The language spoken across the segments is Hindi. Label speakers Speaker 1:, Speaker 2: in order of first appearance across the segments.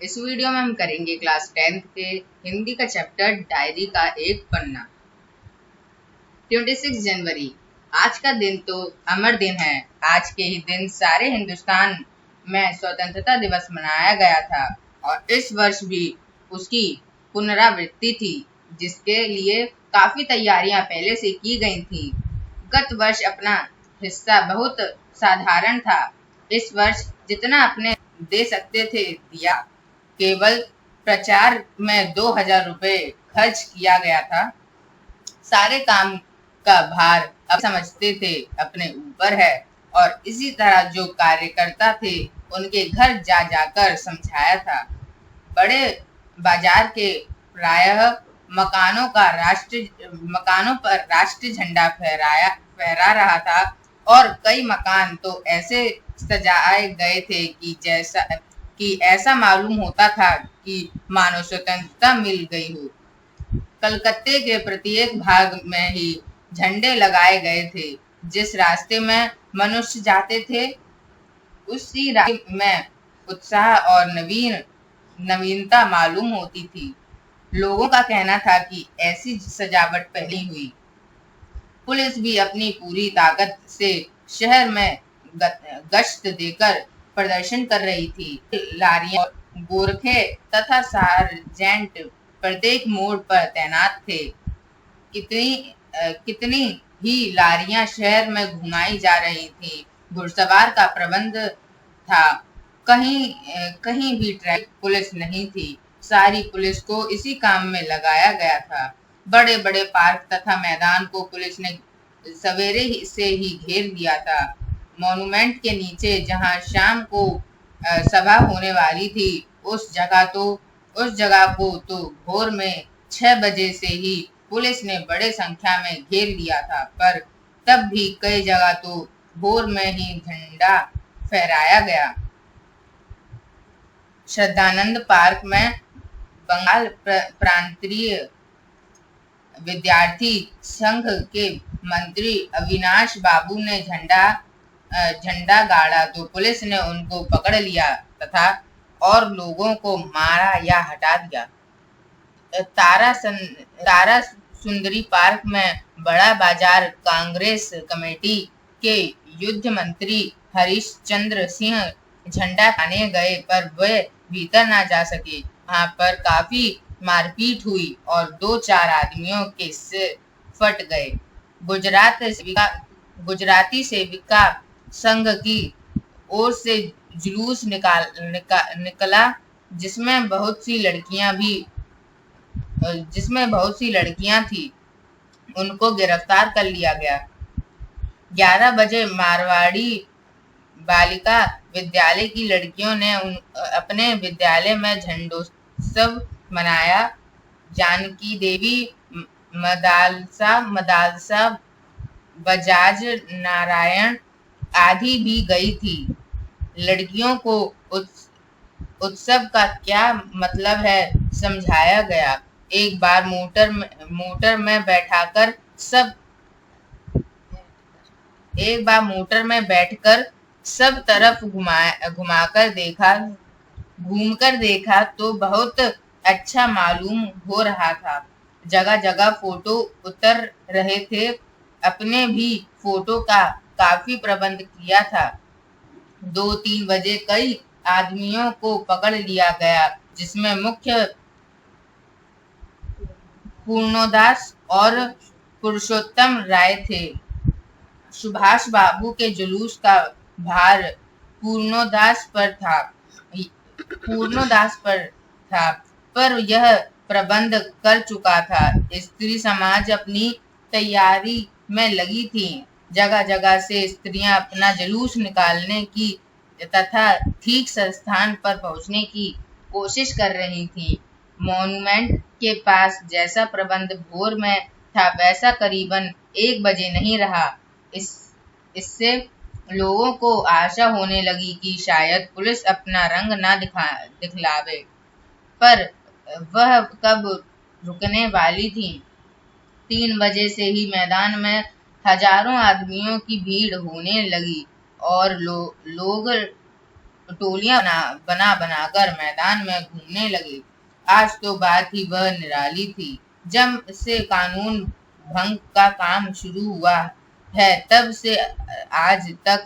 Speaker 1: इस वीडियो में हम करेंगे क्लास 10th के हिंदी का चैप्टर डायरी का एक पन्ना। 26 जनवरी आज का दिन तो अमर दिन है। आज के ही दिन सारे हिंदुस्तान में स्वतंत्रता दिवस मनाया गया था और इस वर्ष भी उसकी पुनरावृत्ति थी, जिसके लिए काफी तैयारियां पहले से की गई थी। गत वर्ष अपना हिस्सा बहुत साधारण था। इस वर्ष जितना अपने दे सकते थे दिया। केवल प्रचार में 2000 रुपये खर्च किया गया था। सारे काम का भार अब समझते थे अपने ऊपर है और इसी तरह जो कार्यकर्ता थे उनके घर जा जाकर समझाया था। बड़े बाजार के प्रायः मकानों पर राष्ट्रीय झंडा फहरा रहा था और कई मकान तो ऐसे सजाए गए थे कि ऐसा मालूम होता था कि मानो स्वतंत्रता मिल गई हो। कलकत्ते के प्रत्येक भाग में ही झंडे लगाए गए थे। जिस रास्ते में मनुष्य जाते थे उसी रास्ते में उत्साह और नवीनता मालूम होती थी। लोगों का कहना था कि ऐसी सजावट पहली हुई। पुलिस भी अपनी पूरी ताकत से शहर में गश्त देकर प्रदर्शन कर रही थी। लारियां, गोरखे तथा सार्जेंट प्रत्येक मोड़ पर तैनात थे। कितनी ही लारियां शहर में घुमाई जा रही थी। घुड़सवार का प्रबंध था। कहीं भी ट्रैफिक पुलिस नहीं थी। सारी पुलिस को इसी काम में लगाया गया था। बड़े बड़े पार्क तथा मैदान को पुलिस ने सवेरे से ही घेर दिया था। मॉन्यूमेंट के नीचे जहां शाम को सभा होने वाली थी उस जगह को तो भोर में 6 बजे से ही पुलिस ने बड़े संख्या में घेर लिया था, पर तब भी कई जगह तो भोर में ही झंडा फहराया गया। श्रद्धानंद पार्क में बंगाल प्रांतीय विद्यार्थी संघ के मंत्री अविनाश बाबू ने झंडा गाड़ा तो पुलिस ने उनको पकड़ लिया तथा और लोगों को मारा या हटा दिया। तारा सुंदरी पार्क में बड़ा बाजार कांग्रेस कमेटी के युद्ध मंत्री हरीश चंद्र सिंह झंडा लाने गए, पर वे भीतर ना जा सके। वहां पर काफी मारपीट हुई और 2-4 आदमियों के सिर फट गए। गुजराती सेविका संघ की ओर से जुलूस निकला जिसमें बहुत सी लड़कियां थी। उनको गिरफ्तार कर लिया गया। 11 बजे मारवाड़ी बालिका विद्यालय की लड़कियों ने अपने विद्यालय में झंडोत्सव मनाया। जानकी देवी मदालसा बजाज नारायण आदि भी गई थी। लड़कियों को उत्सव का क्या मतलब है समझाया गया। एक बार मोटर में बैठकर सब तरफ घूमकर देखा तो बहुत अच्छा मालूम हो रहा था। जगह जगह फोटो उतर रहे थे। अपने भी फोटो का काफी प्रबंध किया था। 2-3 बजे कई आदमियों को पकड़ लिया गया, जिसमें मुख्य पूर्णोदास और पुरुषोत्तम राय थे। सुभाष बाबू के जुलूस का भार पूर्णोदास पर था, पर यह प्रबंध कर चुका था। स्त्री समाज अपनी तैयारी में लगी थी। जगह जगह से स्त्रियां अपना जुलूस निकालने की तथा ठीक स्थान पर पहुंचने की कोशिश कर रही थी। मॉन्यूमेंट के पास जैसा प्रबंध भोर में था वैसा करीबन 1 बजे नहीं रहा। इससे लोगों को आशा होने लगी कि शायद पुलिस अपना रंग ना दिखलावे, पर वह कब रुकने वाली थी। 3 बजे से ही मैदान में हजारों आदमियों की भीड़ होने लगी और लोग टोलियां बना बनाकर मैदान में घूमने लगे। आज तो बात ही वह निराली थी। जब से कानून भंग का काम शुरू हुआ है तब से आज तक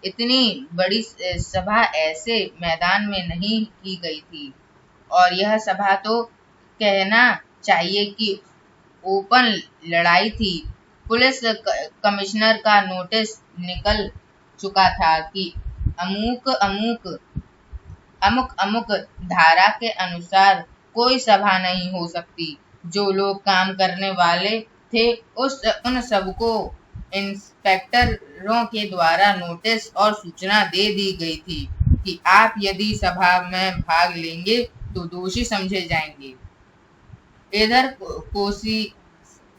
Speaker 1: इतनी बड़ी सभा ऐसे मैदान में नहीं की गई थी। और यह सभा तो कहना चाहिए कि ओपन लड़ाई थी। पुलिस कमिश्नर का नोटिस निकल चुका था कि अमुक अमुक अमुक अमुक धारा के अनुसार कोई सभा नहीं हो सकती। जो लोग काम करने वाले थे उन सबको इंस्पेक्टरों के द्वारा नोटिस और सूचना दे दी गई थी कि आप यदि सभा में भाग लेंगे तो दोषी समझे जाएंगे। इधर कोसी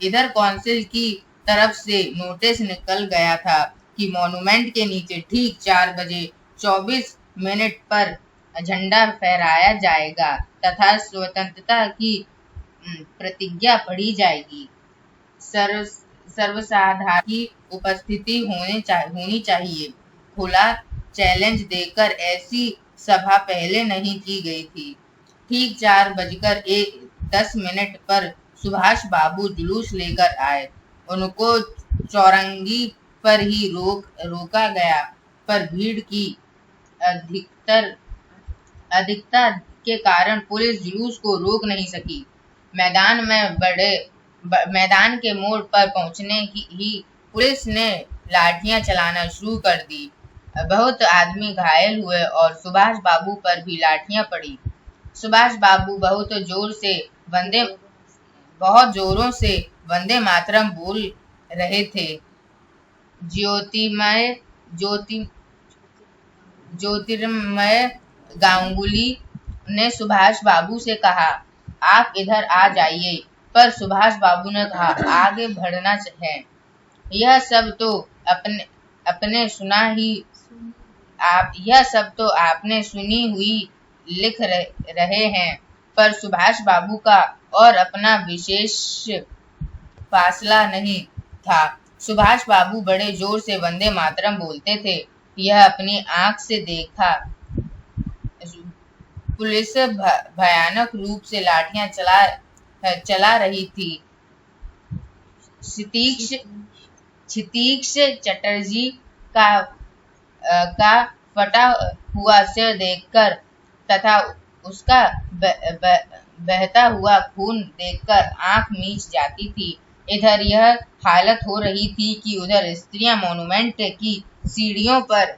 Speaker 1: इधर कौंसिल की तरफ से नोटिस निकल गया था कि मॉन्यूमेंट के नीचे ठीक 4 बजे 24 मिनट पर झंडा फहराया जाएगा तथा स्वतंत्रता की प्रतिज्ञा पढ़ी जाएगी। सर्वसाधारण की उपस्थिति होनी चाहिए। खुला चैलेंज देकर ऐसी सभा पहले नहीं की गई थी। ठीक 4 बजकर 10 मिनट पर सुभाष बाबू जुलूस लेकर आए। उनको चौरंगी पर ही रोका गया, पर भीड़ की अधिकता के कारण पुलिस जुलूस को रोक नहीं सकी। मैदान के मोड़ पर पहुंचने ही पुलिस ने लाठियां चलाना शुरू कर दी। बहुत आदमी घायल हुए और सुभाष बाबू पर भी लाठियां पड़ी। सुभाष बाबू बहुत जोरों से वंदे मातरम बोल रहे थे। ज्योतिर्मय गांगुली ने सुभाष बाबू से कहा, आप इधर आ जाइए, पर सुभाष बाबू ने कहा, आगे बढ़ना है। यह सब तो आपने सुनी हुई लिख रहे हैं। पर सुभाष बाबू का और अपना विशेष फासला नहीं था। सुभाष बाबू बड़े जोर से वंदे मातरम बोलते थे। यह अपनी आंख से देखा। पुलिस भयानक रूप से लाठियां चला रही थी। क्षितीक्ष चटर्जी का फटा हुआ सिर देखकर तथा उसका बहता हुआ खून देखकर आंख मीच जाती थी। इधर यह हालत हो रही थी कि उधर स्त्रियां मॉन्यूमेंट की सीढ़ियों पर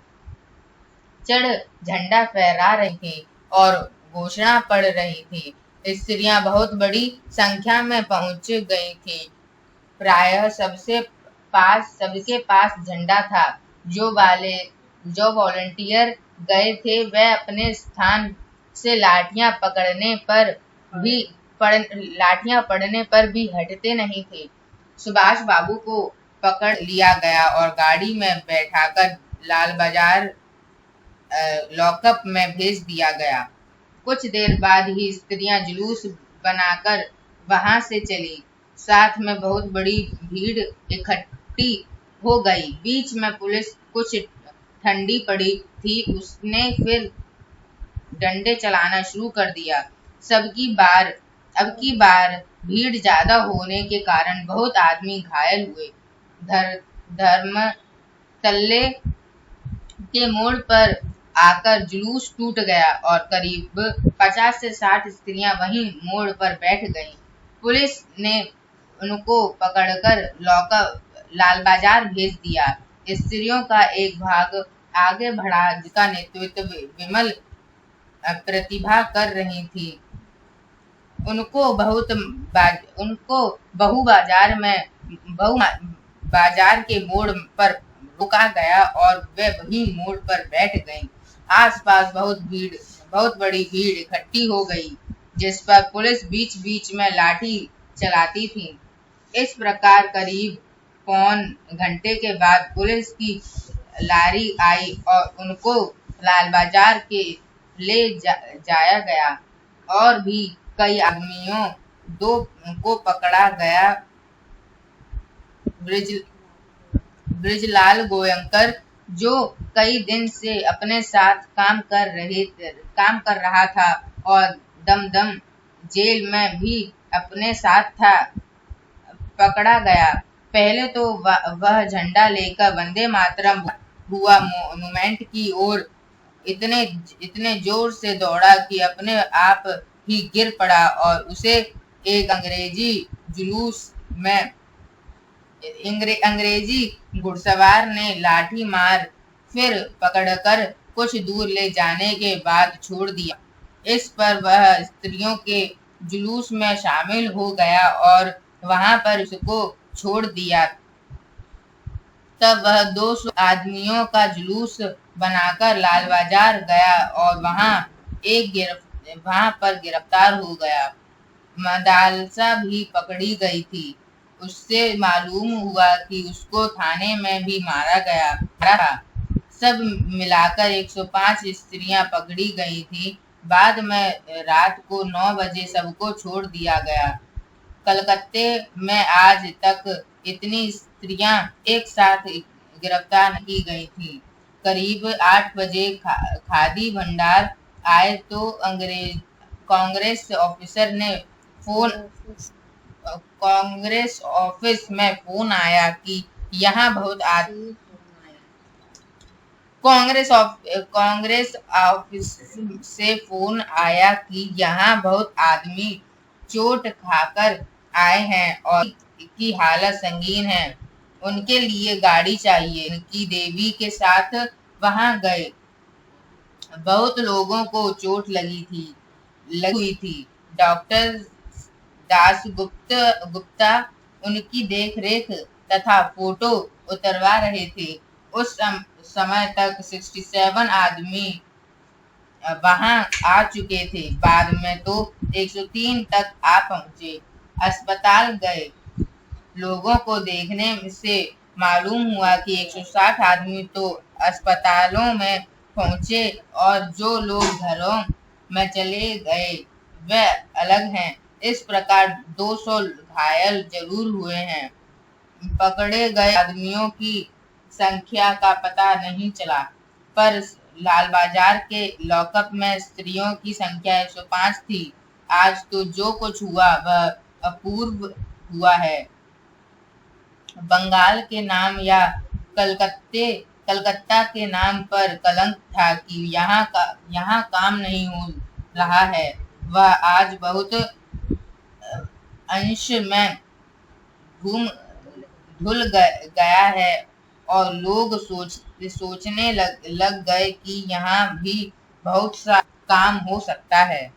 Speaker 1: चढ़ झंडा फहरा रही थी और घोषणा पढ़ रही थी। स्त्रियां बहुत बड़ी संख्या में पहुंच गई थी। प्रायः सबके पास झंडा था। जो वॉलंटियर गए थे वह अपने स्थान से लाठियां पड़ने पर भी हटते नहीं थे। सुभाष बाबू को पकड़ लिया गया और गाड़ी में बैठाकर लाल बाजार लॉकअप में भेज दिया गया। कुछ देर बाद ही स्त्रियां जुलूस बनाकर वहां से चली। साथ में बहुत बड़ी भीड़ इकट्ठी हो गई। बीच में पुलिस कुछ ठंडी पड़ी थी। उसने फिर डंडे चलाना शुरू कर दिया। अब की बार भीड़ ज्यादा होने के कारण बहुत आदमी घायल हुए। धर्मतल्ले के मोड़ पर आकर जुलूस टूट गया और करीब 50 से 60 स्त्रियां वहीं मोड़ पर बैठ गईं। पुलिस ने उनको पकड़कर लाल बाजार भेज दिया। स्त्रियों का एक भाग आगे बढ़ा जिसका नेतृत्व विमल प्रतिभा कर रही थी। उनको बहु बाजार के मोड़ पर रुका गया और वे वहीं मोड़ पर बैठ गईं। आसपास बहुत बड़ी भीड़ इकट्ठी हो गई, जिस पर पुलिस बीच बीच में लाठी चलाती थी। इस प्रकार करीब पौन घंटे के बाद पुलिस की लारी आई और उनको लाल बाजार के ले जाया गया। और भी कई आदमियों को पकड़ा गया। ब्रिजलाल गोयंकर जो कई दिन से अपने साथ काम कर रहा था और दमदम जेल में भी अपने साथ था, पकड़ा गया। पहले तो वह झंडा लेकर वंदे मातरम हुआ मोन्यूमेंट की ओर इतने इतने जोर से दौड़ा कि अपने आप ही गिर पड़ा और उसे एक अंग्रेजी घुड़सवार ने लाठी मार फिर पकड़कर कुछ दूर ले जाने के बाद छोड़ दिया। इस पर वह स्त्रियों के जुलूस में शामिल हो गया और वहां पर उसको छोड़ दिया। तब वह 200 आदमियों का जुलूस बनाकर लाल बाजार गया और वहां पर गिरफ्तार हो गया। मदालसा भी पकड़ी गई थी। उससे मालूम हुआ कि उसको थाने में भी मारा गया था। सब मिलाकर 105 स्त्रियां पकड़ी गई थी। बाद में रात को 9 बजे सबको छोड़ दिया गया। कलकत्ते में आज तक इतनी स्त्रियां एक साथ गिरफ्तार नहीं की गई थी। करीब 8 बजे खादी भंडार आए तो फोन कांग्रेस ऑफिस में फोन आया कि यहाँ बहुत कांग्रेस ऑफिस से फोन आया कि यहाँ बहुत आदमी चोट खाकर आए हैं और की हालत संगीन है, उनके लिए गाड़ी चाहिए। उनकी देवी के साथ वहां गए। बहुत लोगों को चोट लगी हुई थी। डॉक्टर गुप्ता उनकी देखरेख तथा फोटो उतरवा रहे थे। उस समय तक 67 आदमी वहां आ चुके थे। बाद में तो 103 तक आ पहुंचे। अस्पताल गए। लोगों को देखने से मालूम हुआ कि 160 आदमी तो अस्पतालों में पहुंचे और जो लोग घरों में चले गए वे अलग हैं। इस प्रकार 200 घायल जरूर हुए हैं। पकड़े गए आदमियों की संख्या का पता नहीं चला, पर लाल बाजार के लॉकअप में स्त्रियों की संख्या 105 थी। आज तो जो कुछ हुआ वह अपूर्व हुआ है। बंगाल के नाम या कलकत्ता के नाम पर कलंक था कि यहाँ काम नहीं हो रहा है, वह आज बहुत अंश में धुल गया है और लोग सोचने लग गए कि यहाँ भी बहुत सा काम हो सकता है।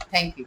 Speaker 1: Thank you.